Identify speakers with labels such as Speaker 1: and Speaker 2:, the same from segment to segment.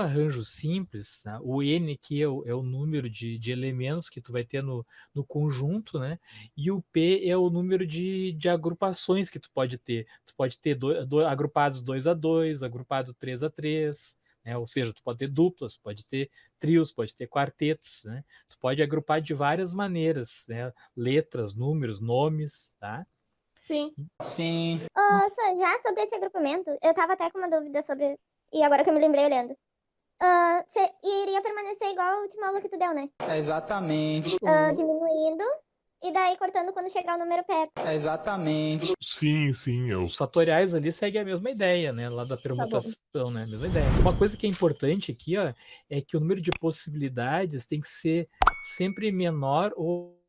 Speaker 1: arranjo simples, né, o N aqui é o número de elementos que tu vai ter no conjunto, né? E o P é o número de agrupações que tu pode ter. Tu pode ter agrupados 2 a 2, agrupado 3 a 3, né? Ou seja, tu pode ter duplas, pode ter trios, pode ter quartetos, né? Tu pode agrupar de várias maneiras, né? Letras, números, nomes, tá?
Speaker 2: Sim.
Speaker 3: Sim.
Speaker 2: Só já sobre esse agrupamento, eu tava até com uma dúvida sobre. E agora que eu me lembrei olhando. Iria permanecer igual a última aula que tu deu, né?
Speaker 3: Exatamente.
Speaker 2: Diminuindo e daí cortando quando chegar o número perto.
Speaker 3: Exatamente.
Speaker 4: Sim,
Speaker 1: Os fatoriais ali seguem a mesma ideia, né? Lá da permutação, né? A mesma ideia. Uma coisa que é importante aqui, ó, é que o número de possibilidades tem que ser sempre menor ou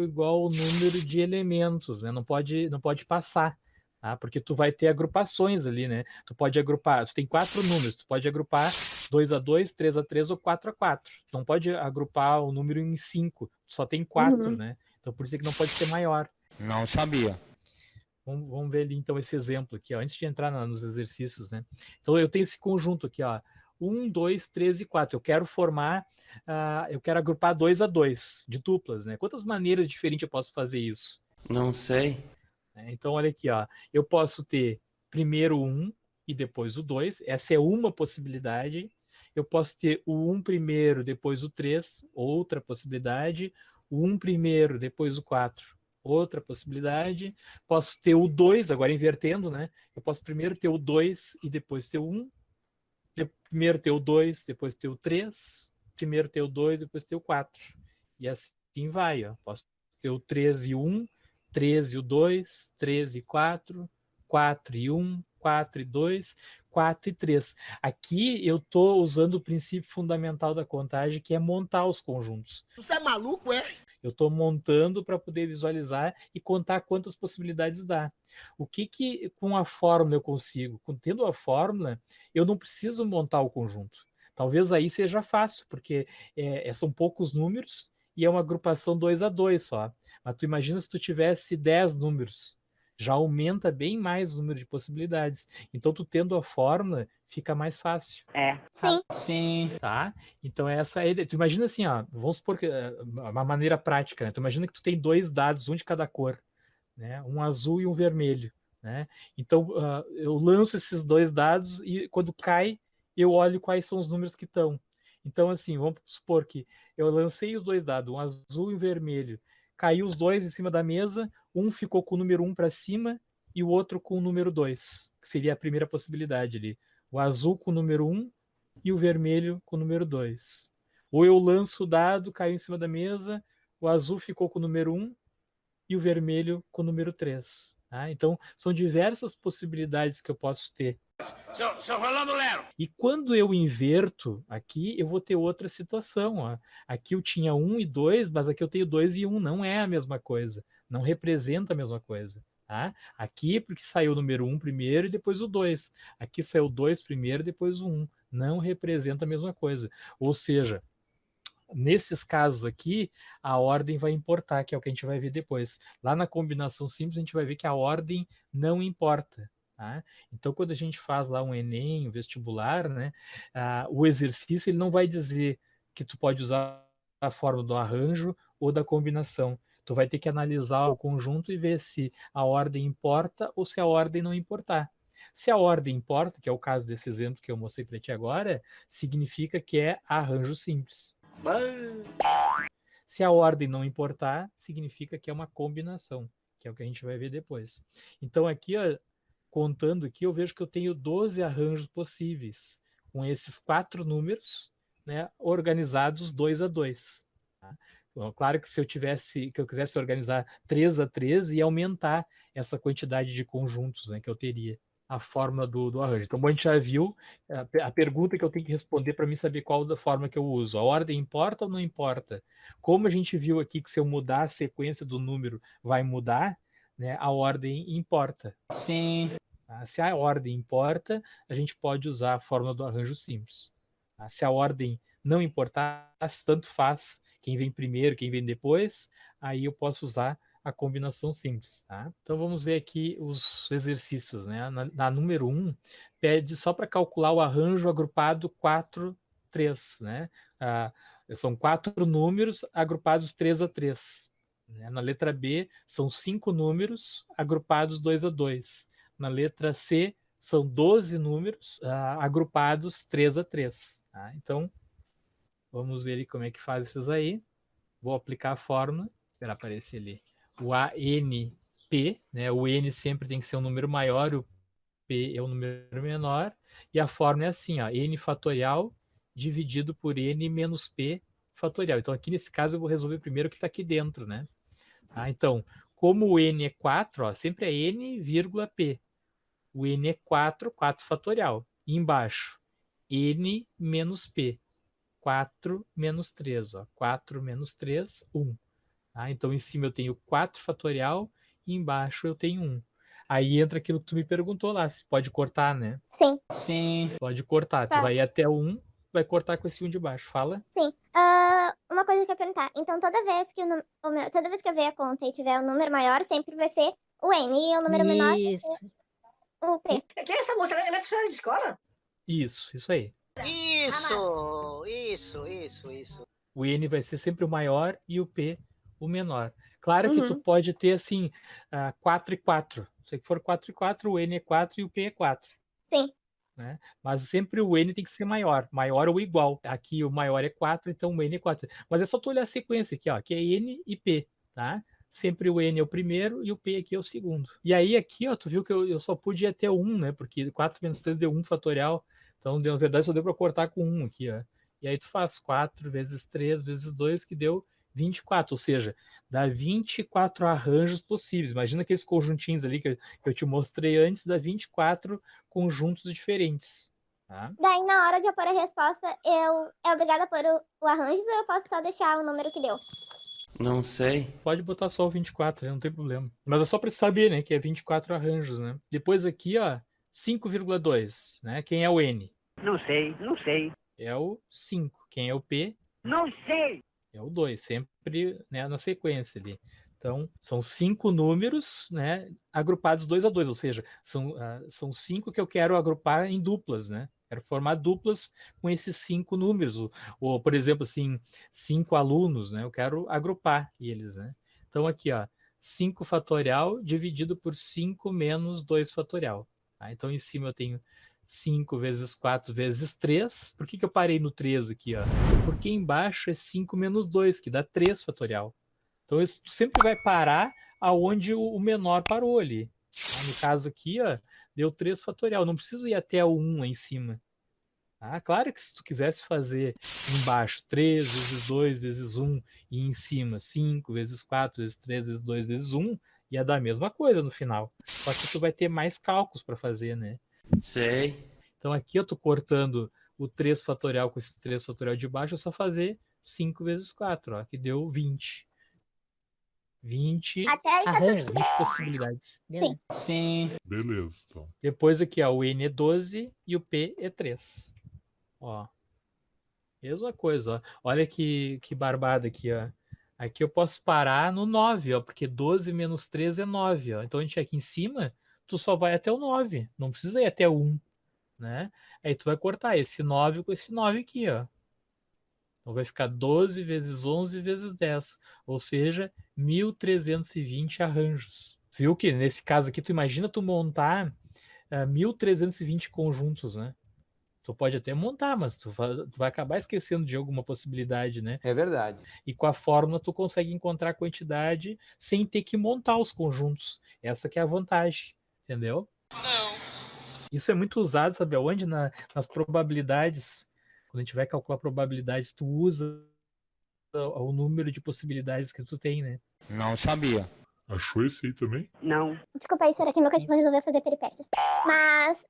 Speaker 1: igual ao número de elementos, né? Não pode passar, tá? Porque tu vai ter agrupações ali, né? Tu pode agrupar, tu tem 4 números, tu pode agrupar 2 a 2, 3 a 3 ou 4 a 4. Tu não pode agrupar o número em 5, só tem 4, né? Então por isso é que não pode ser maior.
Speaker 3: Não sabia.
Speaker 1: Vamos ver ali então esse exemplo aqui, ó, antes de entrar nos exercícios, né? Então eu tenho esse conjunto aqui, ó, 1, 2, 3 e 4. Eu quero formar, eu quero agrupar 2 a 2 de duplas, né? Quantas maneiras diferentes eu posso fazer isso?
Speaker 3: Não sei.
Speaker 1: Então olha aqui, ó, eu posso ter primeiro o 1 e depois o 2, essa é uma possibilidade. Eu posso ter o 1 primeiro, depois o 3, outra possibilidade. O 1 primeiro, depois o 4, outra possibilidade. Posso ter o 2, agora invertendo, né? Eu posso primeiro ter o 2 e depois ter o 1. Primeiro ter o 2, depois ter o 3. Primeiro ter o 2, depois ter o 4. E assim vai, ó. Posso ter o 3 e o 1, 3 e o 2, 3 e 4, 4 e 1, 4 e 2, 4 e 3. Aqui eu estou usando o princípio fundamental da contagem, que é montar os conjuntos.
Speaker 5: Você é maluco, é?
Speaker 1: Eu estou montando para poder visualizar e contar quantas possibilidades dá. O que com a fórmula eu consigo? Tendo a fórmula, eu não preciso montar o conjunto. Talvez aí seja fácil, porque são poucos números e é uma agrupação 2 a 2 só. Mas tu imagina se tu tivesse 10 números. Já aumenta bem mais o número de possibilidades. Então, tu tendo a fórmula, fica mais fácil.
Speaker 2: Sim.
Speaker 3: Sim.
Speaker 1: Tá? Então essa é, tu imagina assim, ó, vamos supor que uma maneira prática, né? Tu imagina que tu tem 2 dados, um de cada cor, né? Um azul e um vermelho, né? Então eu lanço esses 2 dados e quando cai, eu olho quais são os números que estão. Então assim, vamos supor que eu lancei os 2 dados, um azul e um vermelho, caiu os 2 em cima da mesa, um ficou com o número 1 para cima e o outro com o número 2, que seria a primeira possibilidade ali. O azul com o número 1 e o vermelho com o número 2. Ou eu lanço o dado, caiu em cima da mesa, o azul ficou com o número 1 e o vermelho com o número 3. Tá? Então, são diversas possibilidades que eu posso ter.
Speaker 5: Seu Rolando Lero.
Speaker 1: E quando eu inverto aqui, eu vou ter outra situação. Ó. Aqui eu tinha 1 e 2, mas aqui eu tenho 2 e 1. Não é a mesma coisa. Não representa a mesma coisa. Tá? Aqui porque saiu o número 1 primeiro e depois o 2. Aqui saiu o 2 primeiro e depois o 1. Não representa a mesma coisa. Ou seja, nesses casos aqui, a ordem vai importar, que é o que a gente vai ver depois. Lá na combinação simples, a gente vai ver que a ordem não importa. Tá? Então, quando a gente faz lá um Enem, um vestibular, né, o exercício ele não vai dizer que tu pode usar a forma do arranjo ou da combinação. Tu vai ter que analisar o conjunto e ver se a ordem importa ou se a ordem não importar. Se a ordem importa, que é o caso desse exemplo que eu mostrei para ti agora, significa que é arranjo simples. Se a ordem não importar, significa que é uma combinação, que é o que a gente vai ver depois. Então aqui, ó, contando aqui, eu vejo que eu tenho 12 arranjos possíveis, com esses 4 números, né, organizados 2 a 2. Tá? Então, claro que se eu quisesse organizar 3 a 3, ia aumentar essa quantidade de conjuntos, né, que eu teria a fórmula do arranjo. Então, como a gente já viu, a pergunta que eu tenho que responder para mim saber qual da forma que eu uso. A ordem importa ou não importa? Como a gente viu aqui que se eu mudar a sequência do número vai mudar, né, a ordem importa.
Speaker 3: Sim.
Speaker 1: Tá? Se a ordem importa, a gente pode usar a fórmula do arranjo simples. Tá? Se a ordem não importar, tanto faz quem vem primeiro, quem vem depois, aí eu posso usar a combinação simples, tá? Então vamos ver aqui os exercícios, né? Na número 1, pede só para calcular o arranjo agrupado 4, 3, né? São 4 números agrupados 3 a 3. Né? Na letra B, são 5 números agrupados 2 a 2. Na letra C, são 12 números agrupados 3 a 3. Tá? Então, vamos ver ali como é que faz esses aí. Vou aplicar a fórmula, esperar aparecer ali. O ANP, né? O N sempre tem que ser um número maior, o P é um número menor, e a fórmula é assim, ó, N fatorial dividido por N menos P fatorial. Então, aqui nesse caso, eu vou resolver primeiro o que está aqui dentro, né? Então, como o N é 4, ó, sempre é N, vírgula P. O N é 4, 4 fatorial. E embaixo, N menos P. 4 menos 3, ó. 4 menos 3, 1. Tá? Então, em cima eu tenho 4 fatorial e embaixo eu tenho 1. Aí entra aquilo que tu me perguntou lá, se pode cortar, né?
Speaker 2: Sim.
Speaker 3: Sim.
Speaker 1: Pode cortar.
Speaker 2: Tá.
Speaker 1: Tu vai ir até 1, vai cortar com esse 1 de baixo. Fala?
Speaker 2: Sim. Uma coisa que eu ia perguntar. Então, toda vez que toda vez que eu ver a conta e tiver um número maior, sempre vai ser o N. E o número menor vai
Speaker 4: Isso.
Speaker 2: ser o P.
Speaker 6: Quem é essa moça? Ela é professora de escola?
Speaker 1: Isso aí.
Speaker 6: Isso.
Speaker 1: O N vai ser sempre o maior e o P o menor. Claro que tu pode ter, assim, 4 e 4. Se for 4 e 4, o N é 4 e o P é 4.
Speaker 2: Sim.
Speaker 1: Né? Mas sempre o N tem que ser maior ou igual. Aqui o maior é 4, então o N é 4. Mas é só tu olhar a sequência aqui, ó, que é N e P, tá? Sempre o N é o primeiro e o P aqui é o segundo. E aí aqui, ó, tu viu que eu só pude ir até 1, né? Porque 4 menos 3 deu 1 fatorial. Então, na verdade, só deu para cortar com 1 aqui, ó. E aí tu faz 4 vezes 3 vezes 2, que deu 24. Ou seja, dá 24 arranjos possíveis. Imagina aqueles conjuntinhos ali que eu te mostrei antes, dá 24 conjuntos diferentes. Tá?
Speaker 2: Daí, na hora de eu pôr a resposta, é obrigada a pôr o arranjo ou eu posso só deixar o número que deu?
Speaker 3: Não sei.
Speaker 1: Pode botar só o 24, né? Não tem problema. Mas é só para saber, né? Que é 24 arranjos, né? Depois aqui, ó, 5,2, né? Quem é o N?
Speaker 6: Não sei.
Speaker 1: É o 5. Quem é o P?
Speaker 6: Não sei.
Speaker 1: É o 2, sempre, né, na sequência ali. Então, são 5 números, né, agrupados 2 a 2, ou seja, são 5 que eu quero agrupar em duplas, né? Quero formar duplas com esses 5 números. Ou, por exemplo, assim, 5 alunos, né? Eu quero agrupar eles, né? Então, aqui, ó, 5 fatorial dividido por 5 menos 2 fatorial. Tá? Então, em cima eu tenho 5 vezes 4 vezes 3. Por que eu parei no 3 aqui, ó? Porque embaixo é 5 menos 2, que dá 3 fatorial. Então, isso sempre vai parar aonde o menor parou ali. Tá? No caso aqui, ó, deu 3 fatorial. Não preciso ir até o 1 lá em cima. Tá? Claro que se tu quisesse fazer embaixo 3 vezes 2 vezes 1 e em cima 5 vezes 4 vezes 3 vezes 2 vezes 1, ia dar a mesma coisa no final. Só que tu vai ter mais cálculos para fazer, né?
Speaker 3: Sei.
Speaker 1: Então aqui eu tô cortando o 3 fatorial com esse 3 fatorial de baixo, é só fazer 5 vezes 4, ó, que deu 20. 20
Speaker 2: Até aí tá tudo
Speaker 4: Arranjo.
Speaker 1: 20 possibilidades.
Speaker 4: Beleza.
Speaker 3: Sim.
Speaker 7: Beleza, então.
Speaker 1: Depois aqui, ó, o N é 12 e o P é 3. Ó. Mesma coisa, ó. Olha que barbada aqui, ó. Aqui eu posso parar no 9, ó, porque 12 menos 3 é 9, ó. Então a gente aqui em cima, tu só vai até o 9, não precisa ir até o 1, né? Aí tu vai cortar esse 9 com esse 9 aqui, ó. Então vai ficar 12 vezes 11 vezes 10, ou seja, 1.320 arranjos. Viu que nesse caso aqui, tu imagina tu montar 1.320 conjuntos, né? Tu pode até montar, mas tu vai acabar esquecendo de alguma possibilidade, né?
Speaker 8: É verdade.
Speaker 1: E com a fórmula tu consegue encontrar a quantidade sem ter que montar os conjuntos. Essa que é a vantagem, entendeu?
Speaker 5: Não.
Speaker 1: Isso é muito usado, sabe aonde? Nas probabilidades. Quando a gente vai calcular probabilidades, tu usa o número de possibilidades que tu tem, né?
Speaker 3: Não sabia.
Speaker 7: Achou esse aí também?
Speaker 6: Não.
Speaker 2: Desculpa aí, senhora, que meu cachorro resolveu fazer peripécias. Mas,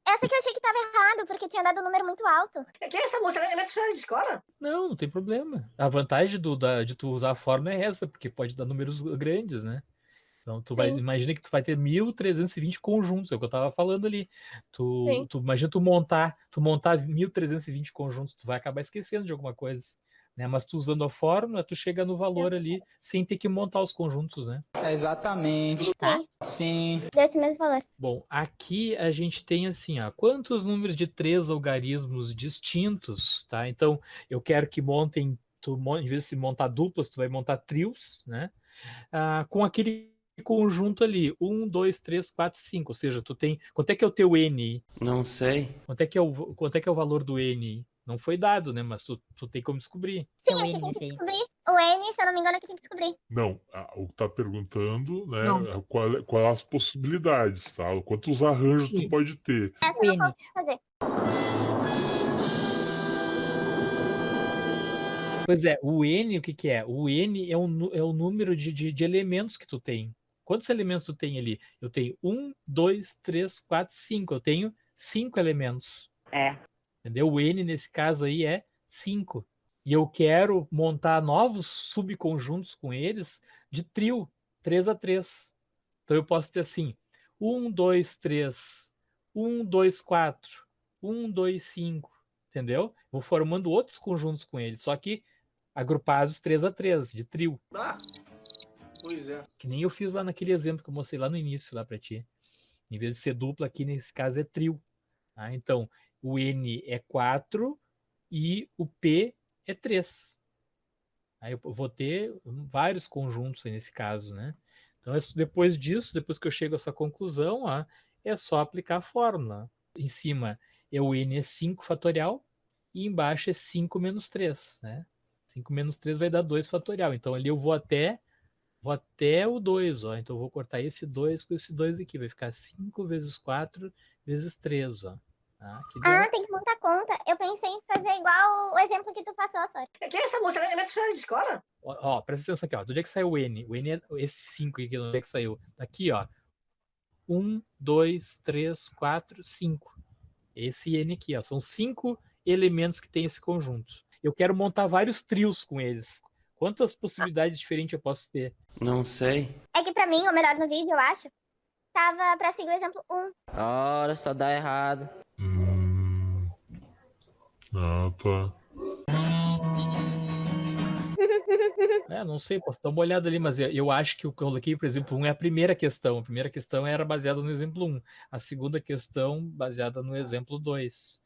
Speaker 2: essa que eu achei que tava errado, porque tinha dado um número muito alto.
Speaker 6: Quem é essa moça? Ela é professora de escola?
Speaker 1: Não tem problema. A vantagem de tu usar a fórmula é essa, porque pode dar números grandes, né? Então, imagina que tu vai ter 1.320 conjuntos, é o que eu tava falando ali. Imagina tu montar 1.320 conjuntos, tu vai acabar esquecendo de alguma coisa, né? Mas tu usando a fórmula, tu chega no valor ali sem ter que montar os conjuntos, né?
Speaker 4: Exatamente.
Speaker 2: Tá.
Speaker 4: Sim.
Speaker 2: Desse mesmo valor.
Speaker 1: Bom, aqui a gente tem assim, ó, quantos números de 3 algarismos distintos, tá? Então, eu quero que montem, em vez de montar duplas, tu vai montar trios, né? Com aquele conjunto ali, 1, 2, 3, 4, 5, ou seja, tu tem, quanto é que é o teu N?
Speaker 3: Não sei.
Speaker 1: Quanto é que é o valor do N? Não foi dado, né? Mas tu tem como descobrir.
Speaker 2: Sim,
Speaker 8: É o
Speaker 2: aqui
Speaker 8: N
Speaker 2: tem que
Speaker 8: nesse aí.
Speaker 2: descobrir. O N, se eu não me engano, aqui tem que descobrir.
Speaker 7: Não, o que tá perguntando, né?
Speaker 1: Não.
Speaker 7: Qual as possibilidades, tá? Quantos arranjos tu
Speaker 1: Sim.
Speaker 7: pode ter.
Speaker 2: Essa
Speaker 8: O
Speaker 2: eu
Speaker 8: N.
Speaker 2: não consigo fazer.
Speaker 1: Pois é, o N, o que que é? O N é o número de elementos que tu tem. Quantos elementos tu tem ali? Eu tenho 1, 2, 3, 4, 5. Eu tenho 5 elementos.
Speaker 6: É.
Speaker 1: Entendeu? O N, nesse caso aí, é 5. E eu quero montar novos subconjuntos com eles de trio, 3 a 3. Então eu posso ter assim, 1, 2, 3, 1, 2, 4, 1, 2, 5. Entendeu? Vou formando outros conjuntos com eles, só que agrupados 3 a 3, de trio.
Speaker 5: Ah, pois é.
Speaker 1: Que nem eu fiz lá naquele exemplo que eu mostrei lá no início, lá para ti. Em vez de ser dupla, aqui nesse caso é trio. Tá? Então, o N é 4 e o P é 3. Aí eu vou ter vários conjuntos aí nesse caso, né? Então, depois disso, depois que eu chego a essa conclusão, é só aplicar a fórmula. Em cima, o N é 5 fatorial e embaixo é 5 menos 3, né? 5 menos 3 vai dar 2 fatorial. Então, ali eu vou até o 2, ó. Então, eu vou cortar esse 2 com esse 2 aqui. Vai ficar 5 vezes 4 vezes 3, ó. Tá?
Speaker 2: Tem que montar conta. Eu pensei em fazer igual o exemplo que tu passou, Sora.
Speaker 6: Quem é essa moça? Ela é professora de escola?
Speaker 1: Ó, presta atenção aqui, ó. Do dia que saiu o N? O N é esse 5 aqui, do dia que saiu. Daqui, ó. 1, 2, 3, 4, 5. Esse N aqui, ó. São 5 elementos que tem esse conjunto. Eu quero montar vários trios com eles. Quantas possibilidades diferentes eu posso ter?
Speaker 3: Não sei.
Speaker 2: É que pra mim, ou melhor no vídeo, eu acho, tava pra seguir o exemplo 1.
Speaker 4: Ora, só dá errado.
Speaker 7: Tá.
Speaker 1: Não sei, posso dar uma olhada ali, mas eu acho que o que eu coloquei, por exemplo, 1 é a primeira questão. A primeira questão era baseada no exemplo 1. A segunda questão baseada no exemplo 2.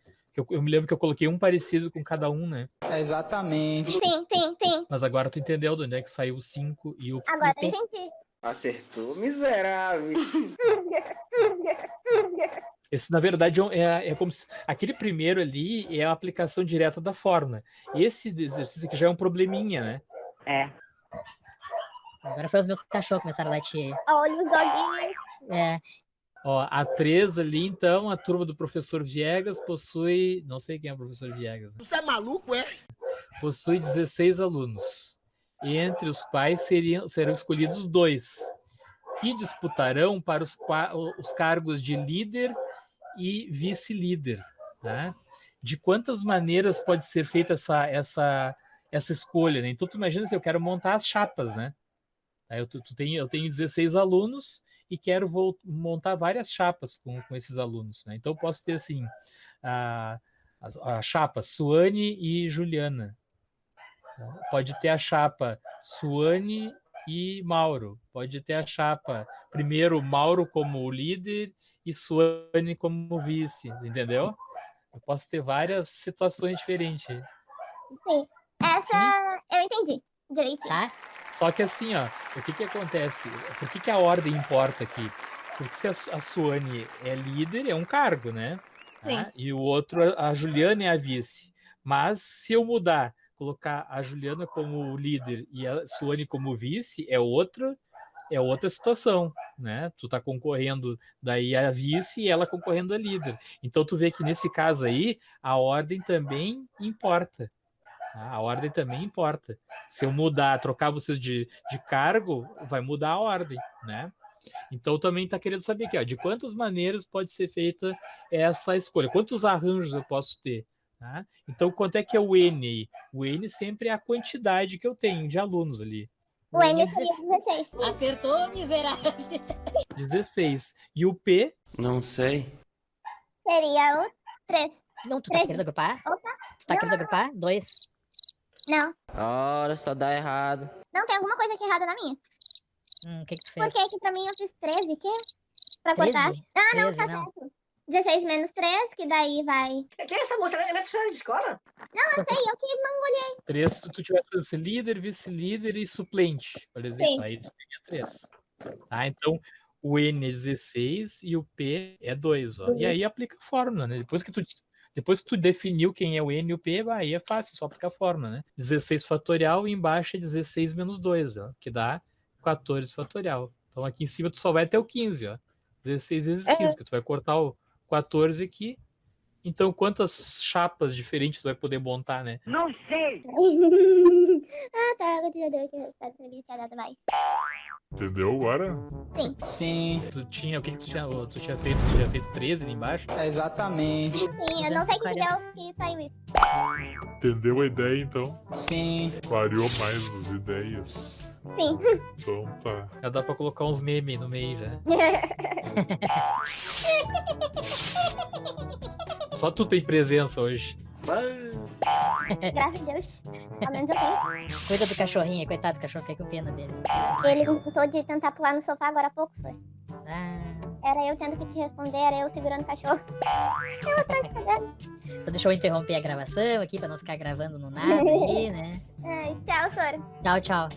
Speaker 1: Eu me lembro que eu coloquei um parecido com cada um, né?
Speaker 4: Exatamente.
Speaker 2: Sim.
Speaker 1: Mas agora tu entendeu de onde é que saiu o 5 e o...
Speaker 2: Agora
Speaker 1: e
Speaker 2: eu entendi.
Speaker 4: Acertou, miserável.
Speaker 1: Esse, na verdade, é como se... Aquele primeiro ali é a aplicação direta da fórmula. Esse exercício aqui já é um probleminha, né?
Speaker 6: É.
Speaker 8: Agora foi os meus cachorros que começaram a latir.
Speaker 2: Olha os doguinhos.
Speaker 8: É,
Speaker 1: Ó, a 3 ali, então, a turma do professor Viegas possui... Não sei quem é o professor Viegas. Né?
Speaker 5: Você é maluco, é?
Speaker 1: Possui 16 alunos. Entre os quais serão escolhidos 2, que disputarão para os cargos de líder e vice-líder. Tá? De quantas maneiras pode ser feita essa escolha? Né? Então, tu imagina se eu quero montar as chapas, né? Eu tenho 16 alunos e quero montar várias chapas com esses alunos. Né? Então, eu posso ter assim, a chapa Suane e Juliana. Pode ter a chapa Suane e Mauro. Pode ter a chapa, primeiro, Mauro como líder e Suane como vice. Entendeu? Eu posso ter várias situações diferentes.
Speaker 2: Sim. Essa eu entendi direitinho.
Speaker 8: tá?
Speaker 1: Só que assim, ó, o que acontece? Por que a ordem importa aqui? Porque se a Suane é líder, é um cargo, né?
Speaker 2: Sim.
Speaker 1: E o outro, a Juliana é a vice. Mas se eu mudar, colocar a Juliana como líder e a Suane como vice, é outra situação, né? Tu tá concorrendo daí a vice e ela concorrendo a líder. Então tu vê que nesse caso aí, a ordem também importa. A ordem também importa. Se eu trocar vocês de cargo, vai mudar a ordem, né? Então também está querendo saber aqui, ó, de quantas maneiras pode ser feita essa escolha, quantos arranjos eu posso ter. Tá? Então quanto é que é o N? O N sempre é a quantidade que eu tenho de alunos ali.
Speaker 2: O N seria 16.
Speaker 8: Acertou, miserável.
Speaker 1: 16. E o P?
Speaker 3: Não sei.
Speaker 2: Seria o 3.
Speaker 8: Não, tu tá querendo agrupar?
Speaker 2: Opa.
Speaker 8: Tu tá querendo agrupar? 2.
Speaker 2: Não.
Speaker 4: Ora, só dá errado.
Speaker 2: Não, tem alguma coisa aqui errada na minha.
Speaker 8: O que tu fez?
Speaker 2: Porque aqui pra mim eu fiz 13, que? Pra cortar.
Speaker 8: 13?
Speaker 2: Ah, não,
Speaker 8: 13,
Speaker 2: tá
Speaker 8: não.
Speaker 2: certo. 16 menos 3, que daí vai...
Speaker 6: Quem é essa moça? Ela é professora de escola?
Speaker 2: Não, eu sei, eu que mangolhei.
Speaker 1: 3, se tu tivesse por exemplo, líder, vice-líder e suplente, por exemplo.
Speaker 2: Sim.
Speaker 1: Aí tu teria 3. Tá? Então, o N é 16 e o P é 2. Ó. E aí aplica a fórmula, né? Depois que tu definiu quem é o N e o P, aí é fácil, só aplicar a fórmula, né? 16 fatorial e embaixo é 16 menos 2, ó, que dá 14 fatorial. Então aqui em cima tu só vai até o 15, ó. 16 vezes 15, porque tu vai cortar o 14 aqui. Então quantas chapas diferentes tu vai poder montar, né?
Speaker 6: Não sei.
Speaker 2: Ah, tá, eu já deu aqui o resultado pra mim, tinha dado mais.
Speaker 7: Entendeu agora?
Speaker 4: Sim,
Speaker 1: Tu tinha, o que que tu tinha feito? Tu tinha feito 13 ali embaixo?
Speaker 4: exatamente.
Speaker 2: Sim, eu não sei o que
Speaker 8: 240.
Speaker 2: deu que saiu isso.
Speaker 7: Entendeu a ideia, então?
Speaker 4: Sim.
Speaker 7: Clareou mais as ideias.
Speaker 2: Sim.
Speaker 7: Então tá.
Speaker 1: Já dá pra colocar uns memes no meio já. Só tu tem presença hoje.
Speaker 2: Graças a Deus. Ao menos eu tenho.
Speaker 8: Cuida do cachorrinho, coitado do cachorro, fiquei com pena dele.
Speaker 2: Ele tentou de tentar pular no sofá agora há pouco, só.
Speaker 8: Ah,
Speaker 2: Era eu tendo que te responder, era eu segurando o cachorro. Eu atrás cagando.
Speaker 8: então deixa eu interromper a gravação aqui pra não ficar gravando no nada aí, né?
Speaker 2: Ai, tchau, Sora.
Speaker 8: Tchau, tchau.